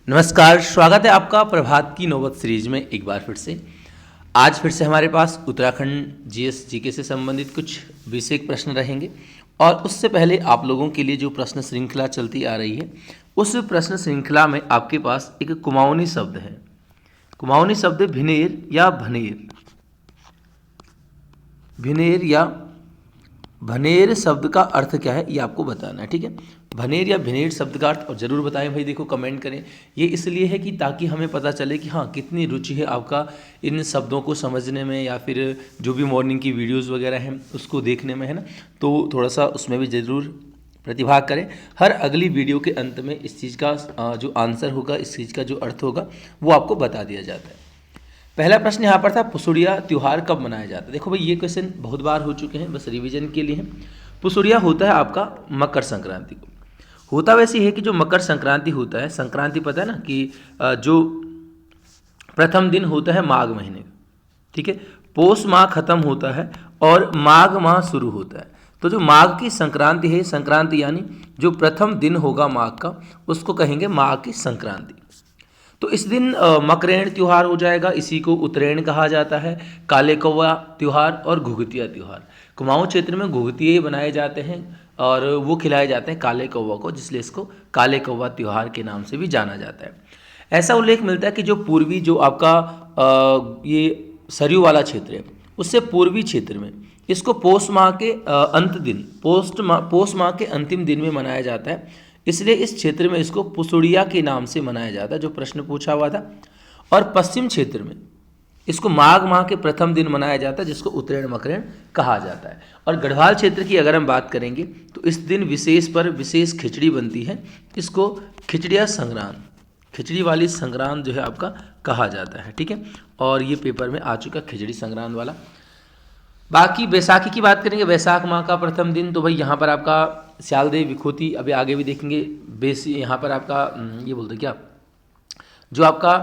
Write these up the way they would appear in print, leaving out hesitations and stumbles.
नमस्कार, स्वागत है आपका प्रभात की नौबत सीरीज में एक बार फिर से। आज फिर से हमारे पास उत्तराखंड जीएस जीके से संबंधित कुछ बेसिक प्रश्न रहेंगे और उससे पहले आप लोगों के लिए जो प्रश्न श्रृंखला चलती आ रही है उस प्रश्न श्रृंखला में आपके पास एक कुमाऊनी शब्द है। कुमाऊनी शब्द भिनेर या भनेर, भिनेर या भनेर शब्द का अर्थ क्या है ये आपको बताना है। ठीक है, भनेर या भिनेर शब्द का अर्थ और ज़रूर बताएं भाई। देखो कमेंट करें, ये इसलिए है कि ताकि हमें पता चले कि हाँ कितनी रुचि है आपका इन शब्दों को समझने में या फिर जो भी मॉर्निंग की वीडियोस वगैरह हैं उसको देखने में, है ना। तो थोड़ा सा उसमें भी ज़रूर प्रतिभाग करें। हर अगली वीडियो के अंत में इस चीज़ का जो आंसर होगा, इस चीज़ का जो अर्थ होगा वो आपको बता दिया जाता है। पहला प्रश्न यहाँ पर था, पुसुड़िया त्यौहार कब मनाया जाता है। देखो भाई ये क्वेश्चन बहुत बार हो चुके हैं, बस रिवीजन के लिए है। पुसुड़िया होता है आपका मकर संक्रांति को। होता वैसे है कि जो मकर संक्रांति होता है, संक्रांति पता है ना कि जो प्रथम दिन होता है माघ महीने का, ठीक है। पौष माह खत्म होता है और माघ माह शुरू होता है। तो जो माघ की संक्रांति है, संक्रांति यानी जो प्रथम दिन होगा माघ का, उसको कहेंगे माघ की संक्रांति। तो इस दिन मकरेण त्यौहार हो जाएगा, इसी को उत्तरायण कहा जाता है। काले कौवा त्यौहार और घुघुतिया त्यौहार, कुमाऊं क्षेत्र में घुघुतिये बनाए जाते हैं और वो खिलाए जाते हैं काले कौवा को, जिसलिए इसको काले कौवा त्यौहार के नाम से भी जाना जाता है। ऐसा उल्लेख मिलता है कि जो पूर्वी जो आपका ये सरयू वाला क्षेत्र है, उससे पूर्वी क्षेत्र में इसको पौष माह के अंत दिन, पौष माह के अंतिम दिन में मनाया जाता है। इसलिए इस क्षेत्र में इसको पुसुड़िया के नाम से मनाया जाता है, जो प्रश्न पूछा हुआ था। और पश्चिम क्षेत्र में इसको माघ माह के प्रथम दिन मनाया जाता है, जिसको उत्तरायण मकरेण कहा जाता है। और गढ़वाल क्षेत्र की अगर हम बात करेंगे तो इस दिन विशेष खिचड़ी बनती है, इसको खिचड़िया संग्रांद, खिचड़ी वाली संग्रांद जो है आपका कहा जाता है। ठीक है, और ये पेपर में आ चुका खिचड़ी संग्रांद वाला। बाकी बैसाखी की बात करेंगे, वैशाख माह का प्रथम दिन, तो भाई यहाँ पर आपका स्यालदेव विखोती, अभी आगे भी देखेंगे। यहाँ पर आपका ये बोलते क्या, जो आपका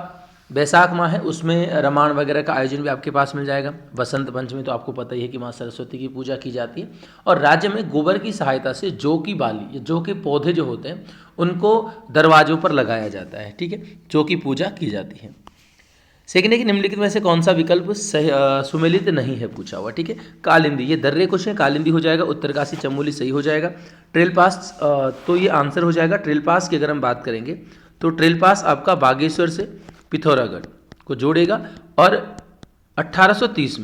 बैसाख माह है उसमें रामायण वगैरह का आयोजन भी आपके पास मिल जाएगा। बसंत पंचमी तो आपको पता ही है कि माँ सरस्वती की पूजा की जाती है। और राज्य में गोबर की सहायता से जौ की बाली या जौ के पौधे जो होते हैं उनको दरवाजों पर लगाया जाता है। ठीक है, जौ की पूजा की जाती है। सेकंड है कि निम्नलिखित में से कौन सा विकल्प सुमेलित नहीं है, पूछा हुआ। ठीक है, कालिंदी, ये दर्रे कुछ है, कालिंदी हो जाएगा। उत्तरकाशी चमोली सही हो जाएगा। ट्रेल पास तो ये आंसर हो जाएगा। ट्रेल पास की अगर हम बात करेंगे तो ट्रेल पास आपका बागेश्वर से पिथौरागढ़ को जोड़ेगा और 1830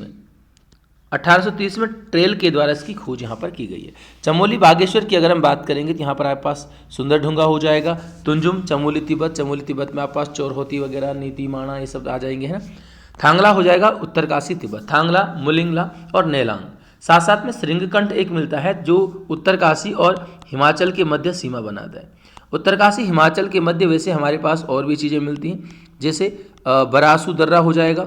में ट्रेल के द्वारा इसकी खोज यहाँ पर की गई है। चमोली बागेश्वर की अगर हम बात करेंगे तो यहाँ पर आपके पास सुंदरढुंगा हो जाएगा। तुंजुम चमोली तिब्बत में आपके पास चोरहोती वगैरह, नीतीमाणा, ये सब आ जाएंगे, है ना। थांगला हो जाएगा उत्तरकाशी तिब्बत, थांगला, मुलिंगला और नेलांग। साथ साथ में श्रृंगकंठ एक मिलता है जो उत्तरकाशी और हिमाचल के मध्य सीमा बनाता है। उत्तरकाशी हिमाचल के मध्य वैसे हमारे पास और भी चीज़ें मिलती हैं, जैसे बरासू दर्रा हो जाएगा,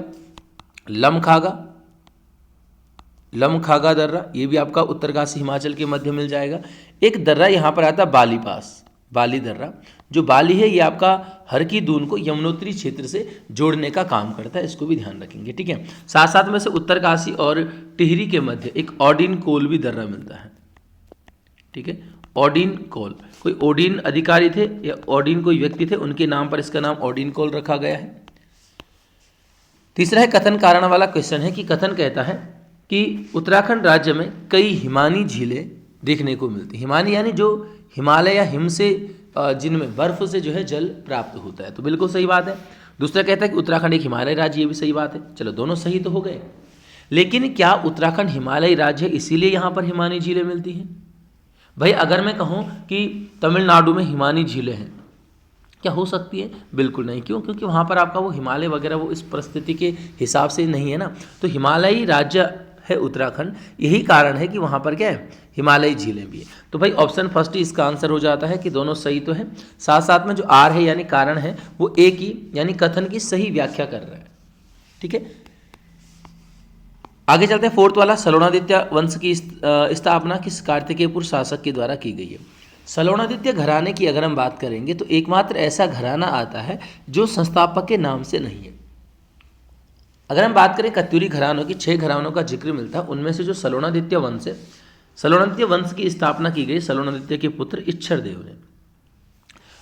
लमखागा दर्रा, ये भी आपका उत्तरकाशी हिमाचल के मध्य मिल जाएगा। एक दर्रा यहाँ पर आता है बाली पास, बाली दर्रा। जो बाली है ये आपका हर की दून को यमुनोत्री क्षेत्र से जोड़ने का काम करता है, इसको भी ध्यान रखेंगे। ठीक है, साथ साथ में से उत्तरकाशी और टिहरी के मध्य एक ओडिन कोल भी दर्रा मिलता है। ठीक है, ओडिन कोल, कोई ओडिन अधिकारी थे या ओडिन कोई व्यक्ति थे, उनके नाम पर इसका नाम ओडिन कोल रखा गया है। तीसरा है कथन कारण वाला क्वेश्चन है कि कथन कहता है कि उत्तराखंड राज्य में कई हिमानी झीलें देखने को मिलती। हिमानी यानी जो हिमालय या हिम से जिनमें बर्फ से जो है जल प्राप्त होता है, तो बिल्कुल सही बात है। दूसरा कहता है कि उत्तराखंड एक हिमालय राज्य, ये भी सही बात है। चलो दोनों सही तो हो गए, लेकिन क्या उत्तराखंड हिमालयी राज्य है इसीलिए यहाँ पर हिमानी झीलें मिलती हैं? भाई अगर मैं कहूँ कि तमिलनाडु में हिमानी झीलें हैं, क्या हो सकती है? बिल्कुल नहीं। क्यों? क्योंकि वहाँ पर आपका वो हिमालय वगैरह वो इस परिस्थिति के हिसाब से नहीं है ना। तो हिमालयी राज्य है उत्तराखंड, यही कारण है कि वहाँ पर क्या है, हिमालयी झीलें भी है। तो भाई ऑप्शन फर्स्ट ही इसका आंसर हो जाता है कि दोनों सही तो है। साथ साथ में जो आर है यानी कारण है वो एक ही यानी कथन की सही व्याख्या कर रहा है। ठीक है, आगे चलते हैं। फोर्थ वाला, सलोणादित्य वंश की स्थापना किस कार्तिकेयपुर शासक के द्वारा की गई है? सलोणादित्य घराने की अगर हम बात करेंगे तो एकमात्र ऐसा घराना आता है जो संस्थापक के नाम से नहीं है। अगर हम बात करें कत्यूरी घरानों की, 6 घरानों का जिक्र मिलता है, उनमें से जो सलोणादित्य वंश है, सलोणादित्य वंश की स्थापना की गई सलोणादित्य के पुत्र इच्छर देव ने।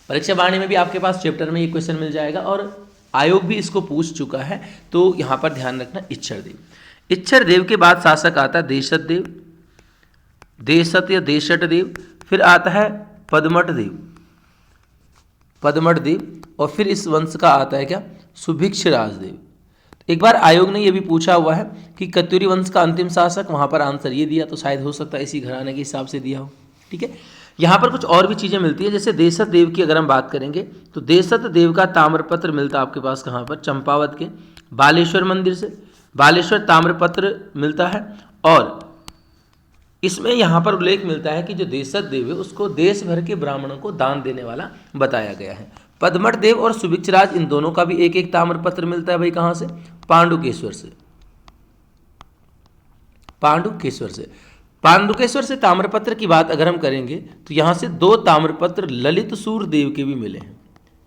परीक्षा वाणी में भी आपके पास चैप्टर में ये क्वेश्चन मिल जाएगा और आयोग भी इसको पूछ चुका है, तो यहाँ पर ध्यान रखना इच्छर देव। इच्छर देव के बाद शासक आता है देशत देव, देशत या देशट देव, फिर आता है पदमट देव, पदमट देव, और फिर इस वंश का आता है क्या, सुभिक्ष राजदेव। एक बार आयोग ने यह भी पूछा हुआ है कि कत्यूरी वंश का अंतिम शासक, वहां पर आंसर ये दिया, तो शायद हो सकता है इसी घराने के हिसाब से दिया हो। ठीक है, यहाँ पर कुछ और भी चीज़ें मिलती है, जैसे देशत देव की अगर हम बात करेंगे तो देशत देव का ताम्रपत्र मिलता है आपके पास कहाँ पर, चंपावत के बालेश्वर मंदिर से, बालेश्वर ताम्रपत्र मिलता है। और इसमें यहाँ पर उल्लेख मिलता है कि जो देशत देव है उसको देश भर के ब्राह्मणों को दान देने वाला बताया गया है। पदमट देव और सुभिक्षराज इन दोनों का भी एक एक ताम्रपत्र मिलता है भाई, कहाँ से, पांडुकेश्वर से, पांडुकेश्वर से। पांडुकेश्वर से ताम्रपत्र की बात अगर हम करेंगे तो यहाँ से 2 ताम्रपत्र ललित सूर देव के भी मिले हैं,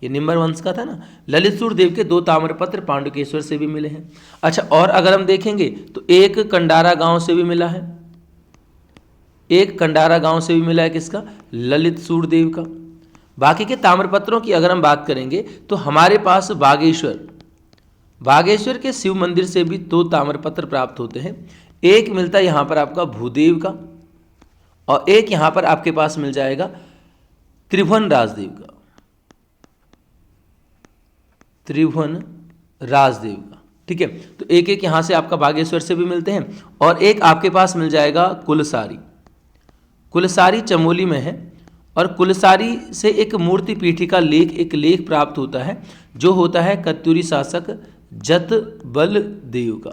ये निम्बर वंश का था ना, ललित सूर देव के 2 ताम्रपत्र पांडुकेश्वर से भी मिले हैं। अच्छा, और अगर हम देखेंगे तो एक कंडारा गांव से भी मिला है, एक कंडारा गांव से भी मिला है, किसका, ललित सूर देव का। बाकी के ताम्रपत्रों की अगर हम बात करेंगे तो हमारे पास बागेश्वर के शिव मंदिर से भी 2 ताम्रपत्र प्राप्त होते हैं, एक मिलता है यहाँ पर आपका भूदेव का, और एक यहाँ पर आपके पास मिल जाएगा त्रिभुवन राजदेव का, त्रिभुवन राजदेव का। ठीक है, तो एक एक यहाँ से आपका बागेश्वर से भी मिलते हैं, और एक आपके पास मिल जाएगा कुलसारी, कुलसारी चमोली में है, और कुलसारी से एक मूर्ति पीठिका लेख, एक लेख प्राप्त होता है जो होता है कत्यूरी शासक जतबल देव का।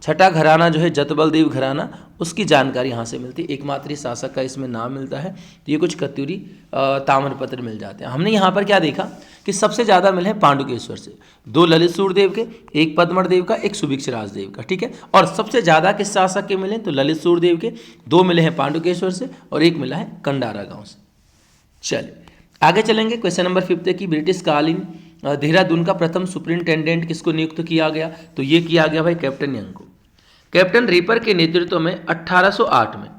छठा घराना जो है जतबल देव घराना, उसकी जानकारी यहाँ से मिलती है, एकमात्र शासक का इसमें नाम मिलता है। तो ये कुछ कत्यूरी ताम्रपत्र मिल जाते हैं। हमने यहाँ पर क्या देखा कि सबसे ज़्यादा मिले हैं पांडुकेश्वर से, 2 ललित सूर देव के, एक पदमठ देव का, एक सुभिक्ष राजदेव का। ठीक है, और सबसे ज़्यादा किस शासक के मिले तो ललित सूर देव के, 2 मिले हैं पांडुकेश्वर से और एक मिला है कंडारा गाँव से। चलिए आगे चलेंगे, क्वेश्चन नंबर 5 की ब्रिटिश कालीन देहरादून का प्रथम सुपरिंटेंडेंट किसको नियुक्त किया गया, तो ये किया गया भाई कैप्टन यंग को। कैप्टन रीपर के नेतृत्व में 1808 में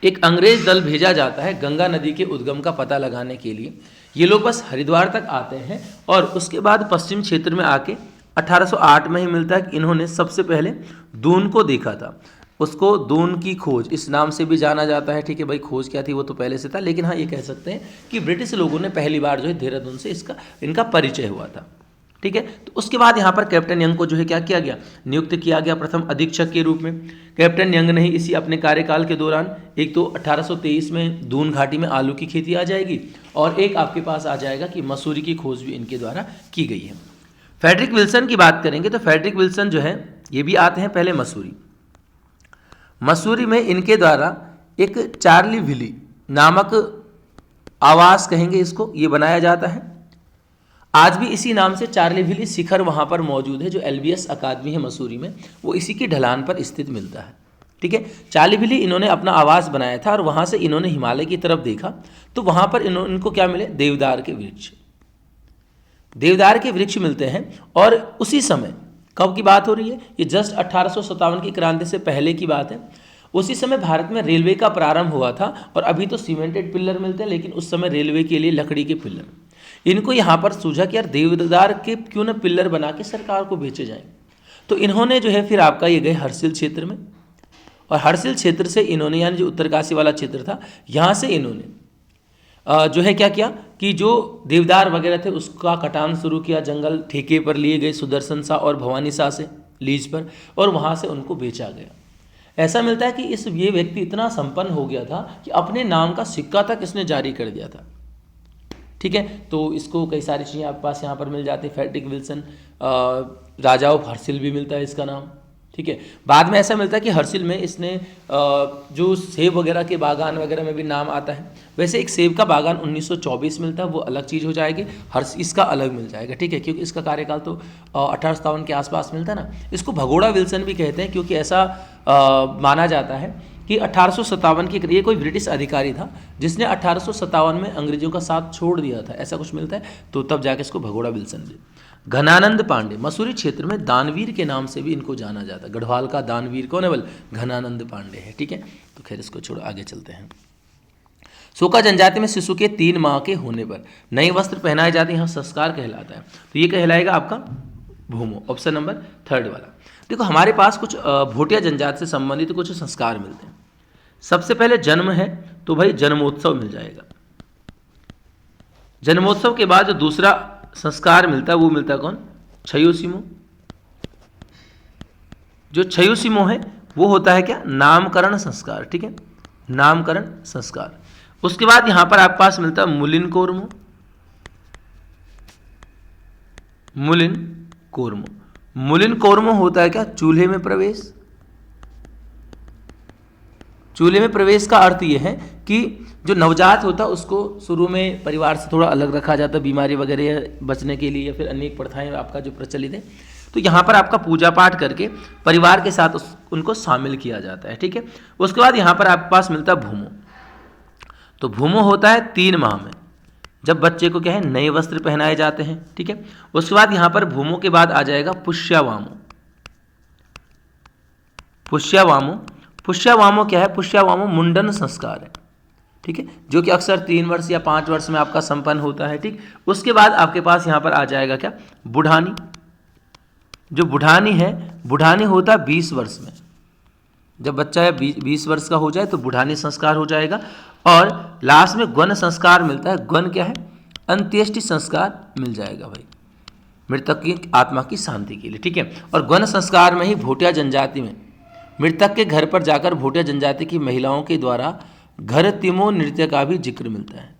एक अंग्रेज दल भेजा जाता है गंगा नदी के उद्गम का पता लगाने के लिए। ये लोग बस हरिद्वार तक आते हैं और उसके बाद पश्चिम क्षेत्र में आके 1808 में ही मिलता है कि इन्होंने सबसे पहले दून को देखा था। उसको दून की खोज इस नाम से भी जाना जाता है। ठीक है भाई, खोज क्या थी वो तो पहले से था, लेकिन हाँ ये कह सकते हैं कि ब्रिटिश लोगों ने पहली बार जो है देहरादून से इनका परिचय हुआ था। ठीक है, तो उसके बाद यहाँ पर कैप्टन यंग को जो है क्या किया गया, नियुक्त किया गया प्रथम अधीक्षक के रूप में। कैप्टन यंग ने ही इसी अपने कार्यकाल के दौरान एक तो 1823 में दून घाटी में आलू की खेती आ जाएगी और एक आपके पास आ जाएगा कि मसूरी की खोज भी इनके द्वारा की गई है। फ्रेडरिक विल्सन की बात करेंगे तो फ्रेडरिक विल्सन जो है ये भी आते हैं पहले मसूरी में इनके द्वारा एक चार्ली विली नामक आवास कहेंगे इसको, ये बनाया जाता है। आज भी इसी नाम से चार्ली विली शिखर वहाँ पर मौजूद है, जो LBS अकादमी है मसूरी में, वो इसी की ढलान पर स्थित मिलता है। ठीक है, चार्ली विली इन्होंने अपना आवास बनाया था और वहाँ से इन्होंने हिमालय की तरफ देखा तो वहाँ पर इनको क्या मिले, देवदार के वृक्ष मिलते हैं। और उसी समय, कब की बात हो रही है, ये जस्ट 1857 की क्रांति से पहले की बात है। उसी समय भारत में रेलवे का प्रारंभ हुआ था और अभी तो सीमेंटेड पिलर मिलते हैं, लेकिन उस समय रेलवे के लिए लकड़ी के पिलर। इनको यहाँ पर सूझा कि यार देवदार के क्यों ना पिलर बना के सरकार को बेचे जाएं। तो इन्होंने जो है फिर आपका ये गए हरसिल क्षेत्र में, और हरसिल क्षेत्र से इन्होंने यानी जो उत्तरकाशी वाला क्षेत्र था यहाँ से इन्होंने जो है क्या किया कि जो देवदार वगैरह थे उसका कटान शुरू किया। जंगल ठेके पर लिए गए सुदर्शन शाह और भवानी शाह से लीज पर, और वहाँ से उनको बेचा गया। ऐसा मिलता है कि ये व्यक्ति इतना संपन्न हो गया था कि अपने नाम का सिक्का तक इसने जारी कर दिया था। ठीक है, तो इसको कई सारी चीज़ें आपके पास यहाँ पर मिल जाती है। Frederick Wilson, Raja of Harsil भी मिलता है इसका नाम। ठीक है, बाद में ऐसा मिलता है कि हरसिल में इसने जो सेब वगैरह के बागान वगैरह में भी नाम आता है। वैसे एक सेब का बागान 1924 मिलता है, वो अलग चीज़ हो जाएगी, इसका अलग मिल जाएगा। ठीक है, क्योंकि इसका कार्यकाल तो 1857 के आसपास मिलता है ना। इसको भगोड़ा विल्सन भी कहते हैं क्योंकि ऐसा माना जाता है कि 1857 की, ये कोई ब्रिटिश अधिकारी था जिसने 1857 में अंग्रेजों का साथ छोड़ दिया था, ऐसा कुछ मिलता है, तो तब जाके इसको भगोड़ा विल्सन भी। घनानंद पांडे मसूरी क्षेत्र में दानवीर के नाम से भी इनको जाना जाता है। गढ़वाल का दानवीर कौन है, बल घनानंद पांडे है। ठीक है, तो खैर इसको छोड़ो, आगे चलते हैं। शोका जनजाति में शिशु के 3 माह के होने पर नए वस्त्र पहनाए जाते हैं, यहाँ संस्कार कहलाता है। तो ये कहलाएगा आपका भूमो, ऑप्शन नंबर 3 वाला। देखो हमारे पास कुछ भोटिया जनजाति से संबंधित कुछ संस्कार मिलते हैं। सबसे पहले जन्म है तो भाई जन्मोत्सव मिल जाएगा। जन्मोत्सव के बाद जो दूसरा संस्कार मिलता है वो मिलता है कौन? छयोसिमो। जो छयोसिमो है वो होता है क्या? नामकरण संस्कार, ठीक है, नामकरण संस्कार। उसके बाद यहां पर आपके पास मिलता है मुलिन कोर्मो। मुलिन कोर्मो, मुलिन कोर्मो होता है क्या? चूल्हे में प्रवेश। चूल्हे में प्रवेश का अर्थ यह है कि जो नवजात होता है उसको शुरू में परिवार से थोड़ा अलग रखा जाता है, बीमारी वगैरह बचने के लिए, या फिर अनेक प्रथाएं आपका जो प्रचलित है। तो यहाँ पर आपका पूजा पाठ करके परिवार के साथ उनको शामिल किया जाता है, ठीक है। उसके बाद यहाँ पर आपके पास मिलता है भूमो। तो भूमो होता है 3 माह में, जब बच्चे को क्या है नए वस्त्र पहनाए जाते हैं, ठीक है। उसके बाद यहाँ पर भूमो के बाद आ जाएगा पुष्यावामो। पुष्यावामो, पुष्यावामो क्या है? पुष्यावामो मुंडन संस्कार है, ठीक है, जो कि अक्सर 3 वर्ष या 5 वर्ष में आपका संपन्न होता है, ठीक। उसके बाद आपके पास यहाँ पर आ जाएगा क्या? बुढ़ानी। जो बुढ़ानी है, बुढ़ानी होता है 20 वर्ष में। जब बच्चा 20 वर्ष का हो जाए तो बुढ़ानी संस्कार हो जाएगा। और लास्ट में गण संस्कार मिलता है। गण क्या है? अंत्येष्टि संस्कार मिल जाएगा भाई, मृतक की आत्मा की शांति के लिए, ठीक है। और गण संस्कार में ही भोटिया जनजाति में मृतक के घर पर जाकर भोटिया जनजाति की महिलाओं के द्वारा घरतिमो नृत्य का भी जिक्र मिलता है।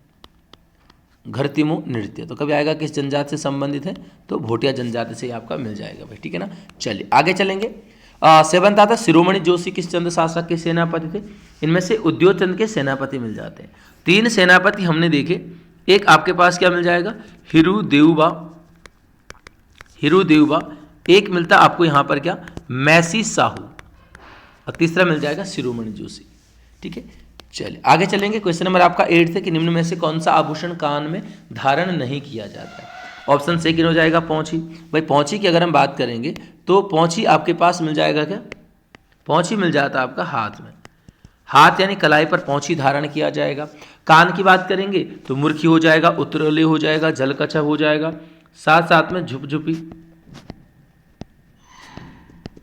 घरतिमो नृत्य तो कभी आएगा किस जनजाति से संबंधित है? तो भोटिया जनजाति से आपका मिल जाएगा भाई, ठीक है ना। चलिए आगे चलेंगे। 7th आता शिरोमणि जोशी किस चंद्र शासक के सेनापति थे? इनमें से उद्योग चंद के सेनापति मिल जाते हैं। 3 सेनापति हमने देखे। एक आपके पास क्या मिल जाएगा? हिरुदेवबा। हिरुदेवबा। एक मिलता आपको यहाँ पर क्या? मैसी साहू। और तीसरा मिल जाएगा शिरोमणि जोशी, ठीक है। चलिए आगे चलेंगे। क्वेश्चन नंबर आपका 8 है कि निम्न में से कौन सा आभूषण कान में धारण नहीं किया जाता है? ऑप्शन सेकंड हो जाएगा पौंची। भाई पौंची की अगर हम बात करेंगे तो पौंची आपके पास मिल जाएगा क्या? पौंची मिल जाता है आपका हाथ में। हाथ यानी कलाई पर पौंची धारण किया जाएगा। कान की बात करेंगे तो मुर्खी हो जाएगा, उतरले हो जाएगा, जलकछा हो जाएगा, साथ साथ में झुपझुपी।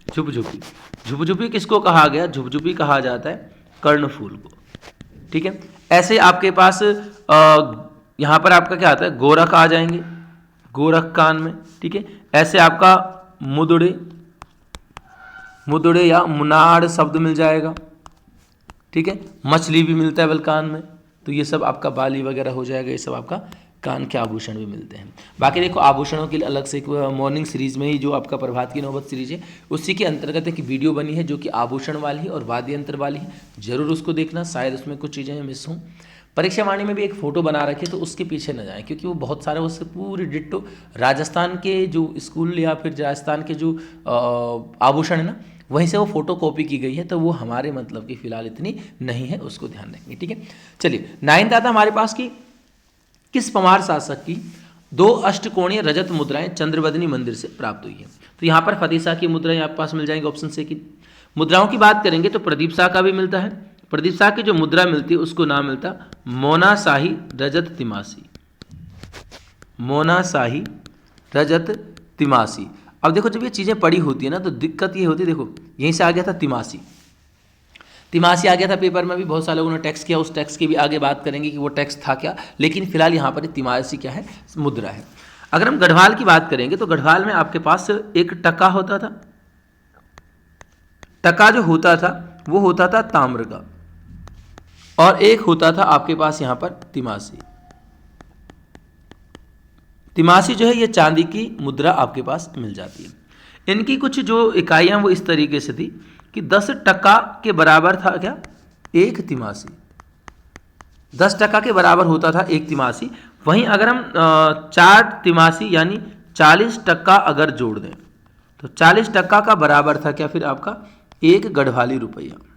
झुपझुपी, झुपझुपी किसको कहा गया? झुपझुपी कहा जाता है कर्णफूल को, ठीक है। ऐसे आपके पास यहाँ पर आपका क्या आता है? गोरख आ जाएंगे, गोरख कान में, ठीक है। ऐसे आपका मुदड़े, मुदड़े या मुनाड़ शब्द मिल जाएगा, ठीक है। मछली भी मिलता है बल कान में। तो ये सब आपका बाली वगैरह हो जाएगा, ये सब आपका कान के आभूषण भी मिलते हैं। बाकी देखो आभूषणों के लिए अलग से एक मॉर्निंग सीरीज में ही जो आपका प्रभात की नौबत सीरीज है उसी के अंतर्गत एक वीडियो बनी है जो कि आभूषण वाली है और वाद्य यंत्र वाली है। जरूर उसको देखना, शायद उसमें कुछ चीज़ें मिस हों। परीक्षा वाणी में भी एक फ़ोटो बना रखी है तो उसके पीछे न जाएं, क्योंकि वो बहुत सारे उससे पूरी डिट्टो राजस्थान के जो स्कूल या फिर राजस्थान के जो आभूषण है ना वहीं से वो फोटो कॉपी की गई है, तो वो हमारे मतलब की फिलहाल इतनी नहीं है, उसको ध्यान रखेंगे, ठीक है। चलिए 9th आता हमारे पास की किस पमार शासक की 2 अष्टकोणीय रजत मुद्राएं चंद्रवदनी मंदिर से प्राप्त हुई है? तो यहाँ पर फतेह शाह की मुद्राएं आपके पास मिल जाएंगी, ऑप्शन से की। मुद्राओं की बात करेंगे तो प्रदीप शाह का भी मिलता है। प्रदीप शाह की जो मुद्रा मिलती है उसको नाम मिलता मोना शाही रजत तिमासी। मोना शाही रजत तिमासी। अब देखो जब ये चीज़ें पड़ी होती है ना तो दिक्कत ये होती है, देखो यहीं से आ गया था तिमासी, तिमासी आ गया था पेपर में भी, बहुत सारे लोगों ने टैक्स किया, उस टैक्स की भी आगे बात करेंगे कि वो टैक्स था क्या, लेकिन फिलहाल यहाँ पर तिमासी क्या है? मुद्रा है। अगर हम गढ़वाल की बात करेंगे तो गढ़वाल में आपके पास एक टका होता था। टका जो होता था वो होता था ताम्र का, और एक होता था आपके पास यहाँ पर तिमासी। तिमासी जो है ये चांदी की मुद्रा आपके पास मिल जाती है। इनकी कुछ जो इकाइयाँ वो इस तरीके से थी कि 10 टका के बराबर था क्या? एक तिमासी। 10 टका के बराबर होता था एक तिमासी। वहीं अगर हम 4 तिमासी यानी 40 टका अगर जोड़ दें तो 40 टका का बराबर था क्या फिर आपका? एक गढ़वाली रुपया।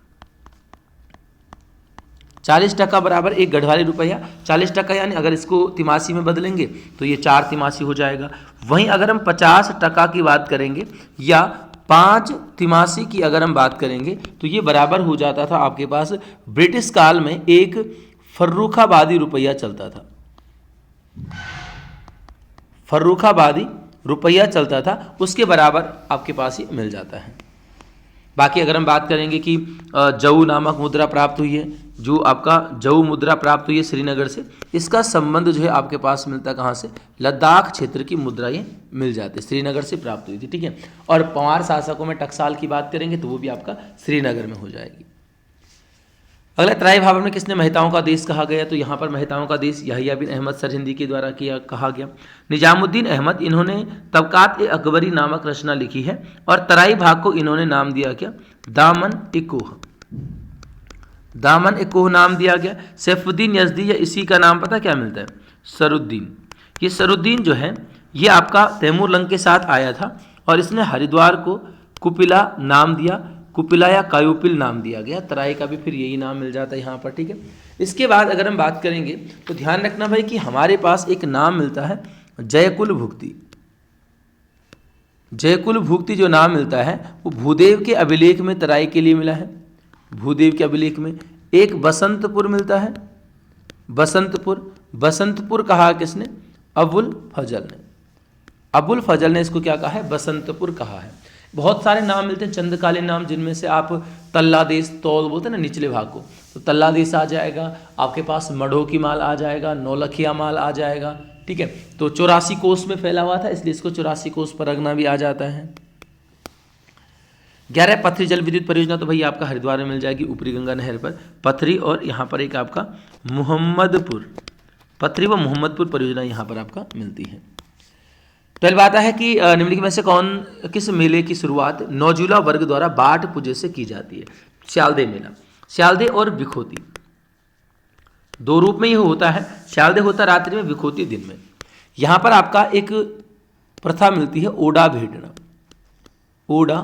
40 टका बराबर एक गढ़वाली रुपया। 40 टका यानी अगर इसको तिमासी में बदलेंगे तो ये 4 तिमासी हो जाएगा। वहीं अगर हम 50 टका की बात करेंगे या 5 तिमासी की अगर हम बात करेंगे तो ये बराबर हो जाता था आपके पास ब्रिटिश काल में एक फर्रुखाबादी रुपया चलता था, फर्रुखाबादी रुपया चलता था, उसके बराबर आपके पास ही मिल जाता है। बाकी अगर हम बात करेंगे कि जऊ नामक मुद्रा प्राप्त हुई है, जो आपका जऊ मुद्रा प्राप्त हुई है श्रीनगर से, इसका संबंध जो है आपके पास मिलता है कहाँ से, लद्दाख क्षेत्र की मुद्रा ये मिल जाती है, श्रीनगर से प्राप्त हुई थी, ठीक है। और पंवार शासकों में टकसाल की बात करेंगे तो वो भी आपका श्रीनगर में हो जाएगी। अगला, तराई भाबर में किसने मेहताओं का देश कहा गया, तो यहाँ पर मेहताओं का देश यहिया बिन अहमद सरहिंदी के द्वारा कहा गया। निजामुद्दीन अहमद, इन्होंने तबकात-ए-अकबरी नामक रचना लिखी है और तराई भाग को इन्होंने नाम दिया क्या, दामन-ए-कोह, दामन-ए-कोह नाम दिया गया। सैफुद्दीन यजदी, या इसी का नाम पता क्या मिलता है, सरुद्दीन। ये सरुद्दीन जो है ये आपका तैमूरलंग के साथ आया था और इसने हरिद्वार को कुपिला नाम दिया, कुपिला या कायुपिल नाम दिया गया। तराई का भी फिर यही नाम मिल जाता है यहाँ पर, ठीक है। इसके बाद अगर हम बात करेंगे तो ध्यान रखना भाई कि हमारे पास एक नाम मिलता है जयकुल भुक्ति। जयकुल भुक्ति जो नाम मिलता है वो भूदेव के अभिलेख में तराई के लिए मिला है, भूदेव के अभिलेख में। एक बसंतपुर मिलता है, बसंतपुर, बसंतपुर कहा किसने, अबुल फजल ने, अबुल फजल ने इसको क्या कहा है, बसंतपुर कहा है। बहुत सारे नाम मिलते हैं चंद्रकालीन नाम, जिनमें से आप तल्ला देश, तौल बोलते हैं ना निचले भाग को, तो तल्ला देश आ जाएगा आपके पास, मढ़ो की माल आ जाएगा, नौलखिया माल आ जाएगा, ठीक है। तो 84 कोस में फैला हुआ था इसलिए इसको 84 कोस परगना भी आ जाता है। 11 पथरी जल विद्युत परियोजना, तो भाई आपका हरिद्वार में मिल जाएगी, ऊपरी गंगा नहर पर पथरी, और यहाँ पर एक आपका मोहम्मदपुर, पथरी व मोहम्मदपुर परियोजना यहाँ पर आपका मिलती है। 12 आता है कि निम्नलिखित में से किस मेले की शुरुआत नौजूला वर्ग द्वारा बाट पूजे से की जाती है। श्यालदे मेला, श्यालदे और विखोती दो रूप में ये होता है, श्यालदे होता रात्रि में, विखोती दिन में। यहाँ पर आपका एक प्रथा मिलती है ओडा भेटना, ओडा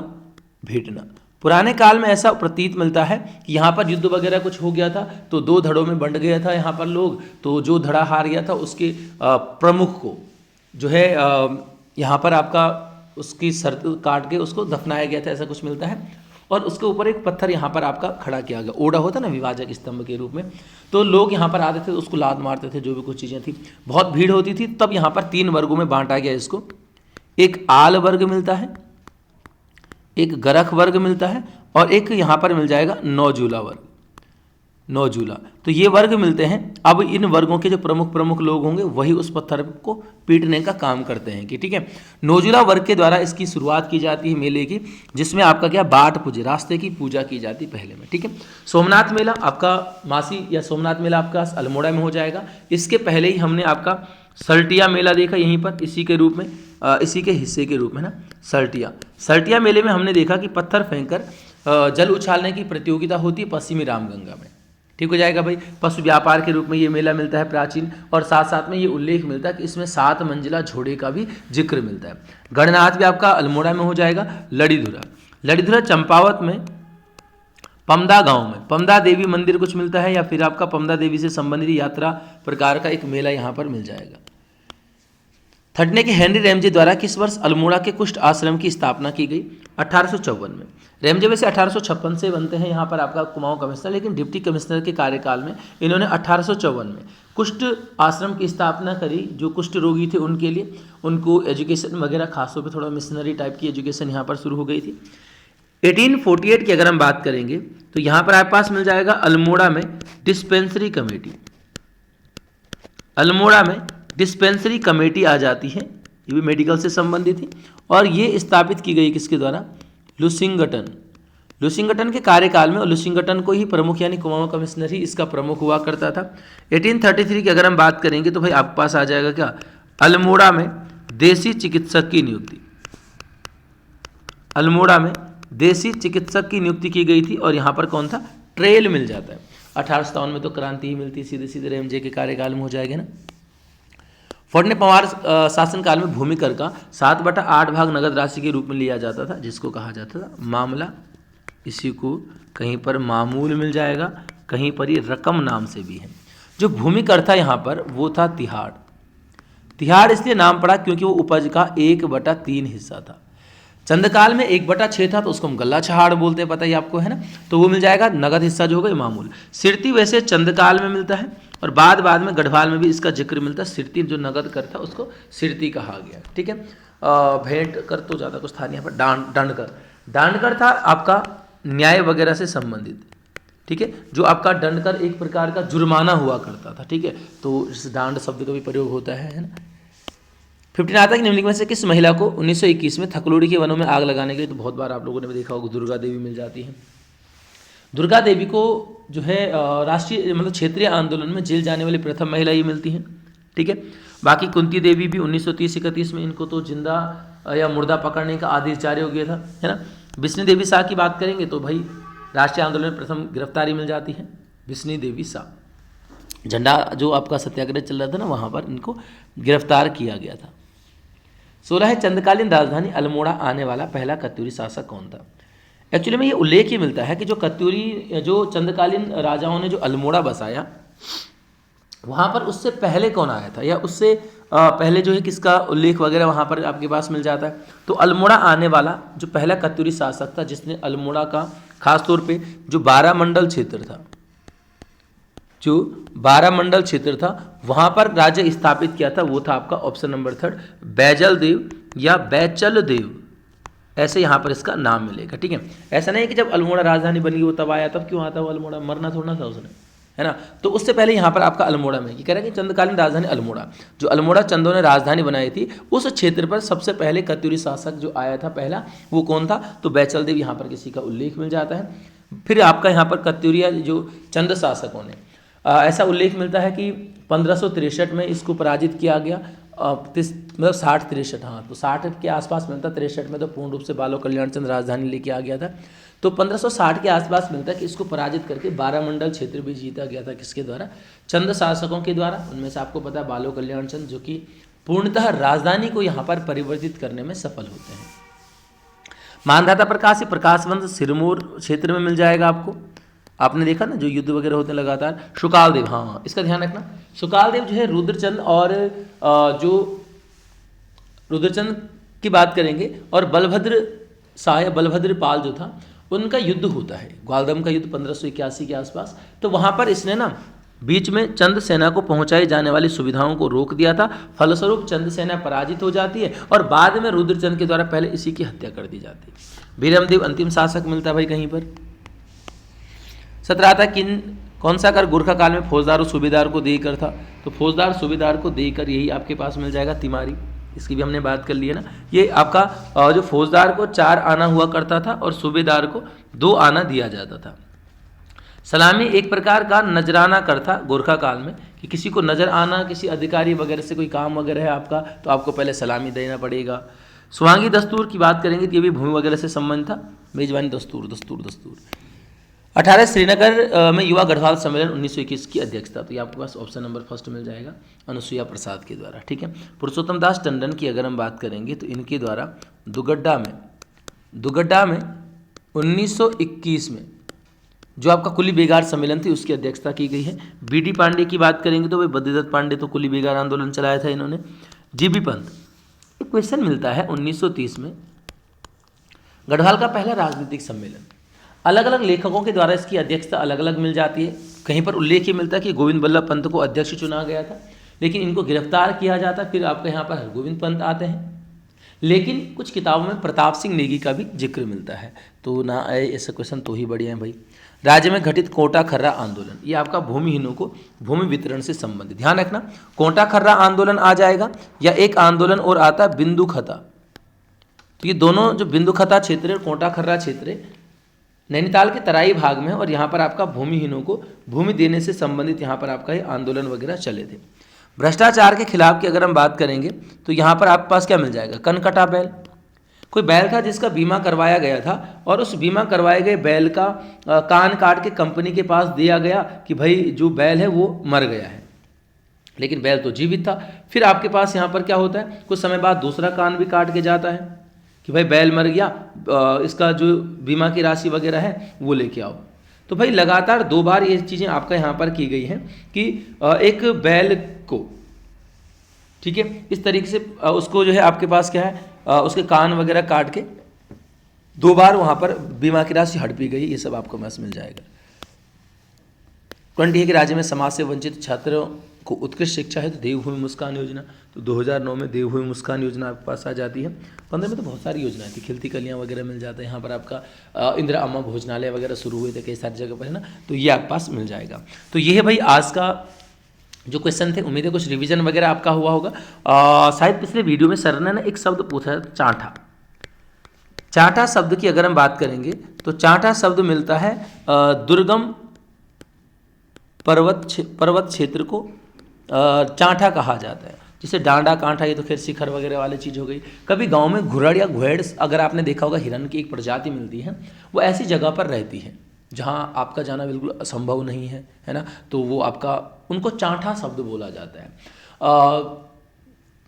भेटना। पुराने काल में ऐसा प्रतीत मिलता है कि यहाँ पर युद्ध वगैरह कुछ हो गया था तो 2 धड़ों में बंट गया था यहाँ पर लोग, तो जो धड़ा हार गया था उसके प्रमुख को जो है यहाँ पर आपका उसकी सर काट के उसको दफनाया गया था, ऐसा कुछ मिलता है। और उसके ऊपर एक पत्थर यहाँ पर आपका खड़ा किया गया, ओडा होता ना विभाजक स्तंभ के रूप में, तो लोग यहाँ पर आते थे, उसको लात मारते थे, जो भी कुछ चीज़ें थी, बहुत भीड़ होती थी। तब यहाँ पर 3 वर्गों में बांटा गया इसको, एक आल वर्ग मिलता है, एक गरख वर्ग मिलता है, और एक यहाँ पर मिल जाएगा नौजूला वर्ग, नौजूला। तो ये वर्ग मिलते हैं। अब इन वर्गों के जो प्रमुख लोग होंगे वही उस पत्थर को पीटने का काम करते हैं कि ठीक है। नौजूला वर्ग के द्वारा इसकी शुरुआत की जाती है मेले की, जिसमें आपका क्या बाट पूजे, रास्ते की पूजा की जाती है पहले में, ठीक है। सोमनाथ मेला आपका मासी या सोमनाथ मेला आपका अल्मोड़ा में हो जाएगा। इसके पहले ही हमने आपका सल्टिया मेला देखा यहीं पर, इसी के रूप में, इसी के हिस्से के रूप में ना, सल्टिया मेले में हमने देखा कि पत्थर फेंककर जल उछालने की प्रतियोगिता होती है पश्चिमी रामगंगा में, ठीक हो जाएगा भाई। पशु व्यापार के रूप में ये मेला मिलता है प्राचीन, और साथ साथ में ये उल्लेख मिलता है कि इसमें 7 मंजिला झोड़े का भी जिक्र मिलता है। गणनाथ भी आपका अल्मोड़ा में हो जाएगा। लड़ीधुरा चंपावत में पमदा गांव में पमदा देवी मंदिर कुछ मिलता है, या फिर आपका पमदा देवी से संबंधित यात्रा प्रकार का एक मेला यहाँ पर मिल जाएगा। थटने के हेनरी रैमजे द्वारा किस वर्ष अल्मोड़ा के कुष्ठ आश्रम की स्थापना की गई? 1854 में। रैमजे वैसे 1856 से बनते हैं यहाँ पर आपका कुमाऊं कमिश्नर, लेकिन डिप्टी कमिश्नर के कार्यकाल में इन्होंने 1854 में कुष्ठ आश्रम की स्थापना करी। जो कुष्ठ रोगी थे उनके लिए, उनको एजुकेशन वगैरह खासतौर पे थोड़ा मिशनरी टाइप की एजुकेशन यहाँ पर शुरू हो गई थी। 1848 की अगर हम बात करेंगे तो यहाँ पर आपके पास मिल जाएगा अल्मोड़ा में डिस्पेंसरी कमेटी, अल्मोड़ा में डिस्पेंसरी कमेटी आ जाती है, ये भी मेडिकल से संबंधित थी, और ये स्थापित की गई किसके द्वारा? लुसिंगटन के कार्यकाल में, और लुसिंगटन को ही प्रमुख यानी कुमाऊं कमिश्नर ही इसका प्रमुख हुआ करता था। 1833 की अगर हम बात करेंगे तो भाई आपके पास आ जाएगा क्या? अल्मोड़ा में देसी चिकित्सक की नियुक्ति, अल्मोड़ा में देसी चिकित्सक की नियुक्ति की गई थी, और यहाँ पर कौन था? ट्रेल मिल जाता है। 1857 में तो क्रांति ही मिलती, सीधे सीधे रैमजे के कार्यकाल में हो जाएगा ना। फोर्ट ने पंवार शासनकाल में भूमि कर का 7/8 भाग नगद राशि के रूप में लिया जाता था, जिसको कहा जाता था मामला। इसी को कहीं पर मामूल मिल जाएगा, कहीं पर ये रकम नाम से भी है। जो भूमि कर था यहाँ पर वो था तिहाड़। तिहाड़ इसलिए नाम पड़ा क्योंकि वो उपज का 1/3 हिस्सा था। चंदकाल में 1/6 था तो उसको हम गल्ला छहाड़ बोलते हैं, पता ही आपको है ना, तो वो मिल जाएगा नगद हिस्सा जो होगा ये मामूल। सिरती वैसे चंदकाल में मिलता है और बाद में गढ़वाल में भी इसका जिक्र मिलता है। सिरती जो नगद कर था उसको सिरती कहा गया, ठीक है। भेंट कर तो ज़्यादा कुछ था नहीं यहाँ पर। डांडकर था आपका न्याय वगैरह से संबंधित, ठीक है, जो आपका दंड कर एक प्रकार का जुर्माना हुआ करता था, ठीक है, तो इस डांड शब्द का भी प्रयोग होता है ना। 15 आता है कि निम्नलिखित में से किस महिला को 1921 में थकलोड़ी के वनों में आग लगाने के लिए, तो बहुत बार आप लोगों ने भी देखा होगा, दुर्गा देवी मिल जाती है। दुर्गा देवी को जो है राष्ट्रीय मतलब क्षेत्रीय आंदोलन में जेल जाने वाली प्रथम महिला ये मिलती है, ठीक है। बाकी कुंती देवी भी 1930-31 में इनको तो जिंदा या मुर्दा पकड़ने का आदेश जारी हो गया था, है ना। बिस्नी देवी शाह की बात करेंगे तो भाई राष्ट्रीय आंदोलन में प्रथम गिरफ्तारी मिल जाती है बिस्नी देवी शाह। झंडा जो आपका सत्याग्रह चल रहा था ना, वहाँ पर इनको गिरफ्तार किया गया था। 16 है चंदकालीन राजधानी अल्मोड़ा आने वाला पहला कत्यूरी शासक कौन था। एक्चुअली में ये उल्लेख ही मिलता है कि जो चंदकालीन राजाओं ने जो अल्मोड़ा बसाया वहाँ पर उससे पहले कौन आया था, या उससे पहले जो है किसका उल्लेख वगैरह वहाँ पर आपके पास मिल जाता है। तो अल्मोड़ा आने वाला जो पहला कत्यूरी शासक था जिसने अल्मोड़ा का खासतौर पे जो 12 मंडल क्षेत्र था वहाँ पर राज्य स्थापित किया था, वो था आपका ऑप्शन नंबर 3 बैजल देव या बैचल देव, ऐसे यहाँ पर इसका नाम मिलेगा, ठीक है। ऐसा नहीं कि जब अल्मोड़ा राजधानी बनी वो तब आया, तब क्यों आता वो अल्मोड़ा, मरना थोड़ा था उसने, है ना। तो उससे पहले यहाँ पर आपका अल्मोड़ा में ये कह रहा है कि चंदकालीन राजधानी अल्मोड़ा, जो अल्मोड़ा चंदों ने राजधानी बनाई थी उस क्षेत्र पर सबसे पहले कत्यूरी शासक जो आया था पहला वो कौन था, तो बैचल देव, यहाँ पर किसी का उल्लेख मिल जाता है। फिर आपका यहाँ पर कत्यूरिया जो चंद शासकों ने ऐसा उल्लेख मिलता है कि 1563 में इसको पराजित किया गया, मतलब 60-63, हाँ तो 60 के आसपास मिलता, 63 में तो पूर्ण रूप से बालो कल्याण चंद राजधानी लेके आ गया था। तो 1560 के आसपास मिलता है कि इसको पराजित करके 12 मंडल क्षेत्र भी जीता गया था, किसके द्वारा, चंद शासकों के द्वारा। उनमें से आपको पता है बालो कल्याण चंद जो कि पूर्णतः राजधानी को यहाँ पर परिवर्तित करने में सफल होते हैं। मानधाता प्रकाश प्रकाशवंश सिरमौर क्षेत्र में मिल जाएगा आपको, आपने देखा ना जो युद्ध वगैरह होते हैं लगातार। शुकालदेव, हाँ इसका ध्यान रखना, शुकालदेव जो है रुद्रचंद और जो रुद्रचंद की बात करेंगे और बलभद्र शाह या बलभद्र पाल जो था उनका युद्ध होता है, ग्वालदम का युद्ध 1581 के आसपास। तो वहाँ पर इसने ना बीच में चंद सेना को पहुंचाई जाने वाली सुविधाओं को रोक दिया था, फलस्वरूप चंद सेना पराजित हो जाती है और बाद में रुद्रचंद के द्वारा पहले इसी की हत्या कर दी जाती है। बीरमदेव अंतिम शासक मिलता है भाई कहीं पर। 17 था कौन सा कर गोरखा काल में फौजदार और सूबेदार को देकर था, तो फौजदार सूबेदार को देकर यही आपके पास मिल जाएगा तिमारी, इसकी भी हमने बात कर ली है ना। ये आपका जो फौजदार को 4 आना हुआ करता था और सूबेदार को 2 आना दिया जाता था। सलामी एक प्रकार का नजराना कर था गोरखा काल में, कि किसी को नजर आना, किसी अधिकारी वगैरह से कोई काम वगैरह है आपका तो आपको पहले सलामी देना पड़ेगा। सुहांगी दस्तूर की बात करेंगे तो ये भी भूमि वगैरह से संबंध था, मेजबानी दस्तूर। 18 श्रीनगर में युवा गढ़वाल सम्मेलन 1921 की अध्यक्षता, तो ये आपके पास ऑप्शन नंबर 1 मिल जाएगा, अनुसुईया प्रसाद के द्वारा, ठीक है। पुरुषोत्तम दास टंडन की अगर हम बात करेंगे तो इनके द्वारा दुगड्डा में 1921 में जो आपका कुली बेगार सम्मेलन थी उसकी अध्यक्षता की गई है। बीडी पांडे की बात करेंगे तो भाई बद्रीदत्त पांडे तो कुली बेगार आंदोलन चलाया था इन्होंने। जीबी पंत, एक क्वेश्चन मिलता है 1930 में गढ़वाल का पहला राजनीतिक सम्मेलन, अलग अलग लेखकों के द्वारा इसकी अध्यक्षता अलग अलग मिल जाती है। कहीं पर उल्लेख ही मिलता है कि गोविंद बल्लभ पंत को अध्यक्ष चुना गया था, लेकिन इनको गिरफ्तार किया जाता, फिर आपके यहाँ पर हरगोविंद पंत आते हैं। लेकिन कुछ किताबों में प्रताप सिंह नेगी का भी जिक्र मिलता है, तो ना आए ऐसा क्वेश्चन तो ही बढ़िया है भाई। राज्य में घटित कोटा खर्रा आंदोलन, ये आपका भूमिहीनों को भूमि वितरण से संबंधित, ध्यान रखना। कोटा खर्रा आंदोलन आ जाएगा, या एक आंदोलन और आता है बिंदु खता। तो ये दोनों जो बिंदु खता क्षेत्र और कोटा खर्रा क्षेत्र नैनीताल के तराई भाग में, और यहाँ पर आपका भूमिहीनों को भूमि देने से संबंधित यहाँ पर आपका ये आंदोलन वगैरह चले थे। भ्रष्टाचार के खिलाफ की अगर हम बात करेंगे तो यहाँ पर आपके पास क्या मिल जाएगा, कनकटा बैल, कोई बैल था जिसका बीमा करवाया गया था और उस बीमा करवाए गए बैल का कान काट के कंपनी के पास दिया गया कि भाई जो बैल है वो मर गया है, लेकिन बैल तो जीवित था। फिर आपके पास यहाँ पर क्या होता है, कुछ समय बाद दूसरा कान भी काट के जाता है कि भाई बैल मर गया, इसका जो बीमा की राशि वगैरह है वो लेके आओ। तो भाई लगातार 2 बार ये चीज़ें आपका यहाँ पर की गई हैं कि एक बैल को, ठीक है, इस तरीके से उसको जो है आपके पास क्या है उसके कान वगैरह काट के 2 बार वहाँ पर बीमा की राशि हड़पी गई, ये सब आपको मैस मिल जाएगा। 20 है कि राज्य में समाज से वंचित छात्रों को उत्कृष्ट शिक्षा है तो देवभूमि मुस्कान योजना, तो 2009 में देवभूमि मुस्कान योजना आपके पास आ जाती है। 15 में तो बहुत सारी योजनाएं थी, खिलती कलियाँ वगैरह मिल जाता है, यहाँ पर आपका इंदिरा अम्मा भोजनालय वगैरह शुरू हुए थे कई सारी जगह पर, है ना, तो ये आपके पास मिल जाएगा। तो ये है भाई आज का जो क्वेश्चन थे, उम्मीद है कुछ रिवीजन वगैरह आपका हुआ होगा। शायद पिछले वीडियो में सर ने ना एक शब्द पूछा था, चांठा। चांठा शब्द की अगर हम बात करेंगे तो चांठा शब्द मिलता है दुर्गम पर्वत क्षेत्र को चांठा कहा जाता है। जैसे डांडा कांठा, ये तो खैर शिखर वगैरह वाली चीज़ हो गई। कभी गांव में घुरड़ या घुएड़, अगर आपने देखा होगा, हिरन की एक प्रजाति मिलती है, वो ऐसी जगह पर रहती है जहाँ आपका जाना बिल्कुल असंभव नहीं है ना, तो वो आपका, उनको चांठा शब्द बोला जाता है।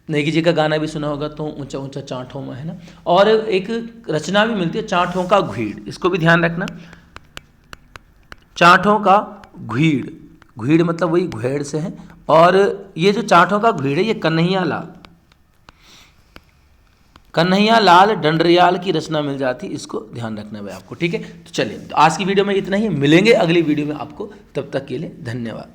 नेगी जी का गाना भी सुना होगा, तो ऊंचा ऊंचा चांठों में, है ना। और एक रचना भी मिलती है, चांठों का घुईड़, इसको भी ध्यान रखना, चांठों का घुईड़, घुईड़ मतलब वही घुएड़ से है। और ये जो चांठों का घुईड़ है, ये कन्हैया लाल डंडरियाल की रचना मिल जाती, इसको ध्यान रखना है आपको, ठीक है। तो चलिए, तो आज की वीडियो में इतना ही, मिलेंगे अगली वीडियो में आपको, तब तक के लिए धन्यवाद।